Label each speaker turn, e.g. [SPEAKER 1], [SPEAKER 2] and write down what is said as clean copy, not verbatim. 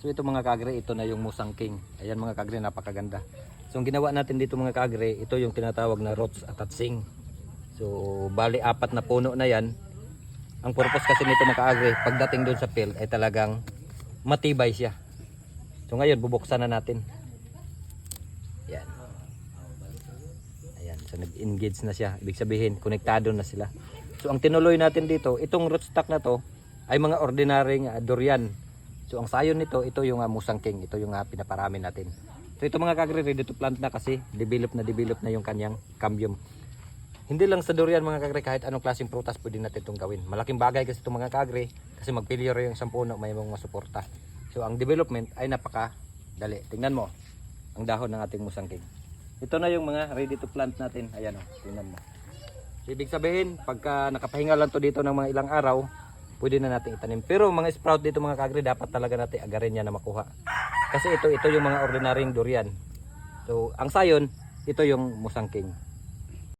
[SPEAKER 1] So ito mga kagre, ito na yung Musang King. Ayan mga kagre, napakaganda. So ang ginawa natin dito mga kagre, ito yung tinatawag na roots attaching. So bali 4 na puno na yan. Ang purpose kasi nito mga kagre, pagdating doon sa field ay talagang matibay siya. So ngayon bubuksan na natin. Yan. Ayan, so nag-engage na siya. Ibig sabihin, konektado na sila. So ang tinuloy natin dito, itong rootstock na to ay mga ordinaryong durian. So ang sayon nito, ito yung Musang King, ito yung pinaparami natin. So ito mga kagre, ready to plant na kasi develop na yung kanyang cambium. Hindi lang sa durian mga kagre, kahit anong klaseng prutas pwede natin itong gawin. Malaking bagay kasi itong mga kagre, kasi mag-failure yung isang puno, may mga masuporta. So ang development ay napakadali. Tingnan mo ang dahon ng ating Musang King. Ito na yung mga ready to plant natin. Ayan o, tingnan mo. So, ibig sabihin, pagka nakapahinga lang to dito ng mga ilang araw, pwede na natin itanim. Pero mga sprout dito mga kagre, dapat talaga natin agarin yan na makuha. Kasi ito yung mga ordinaryong durian. So ang sayon, ito yung Musang King.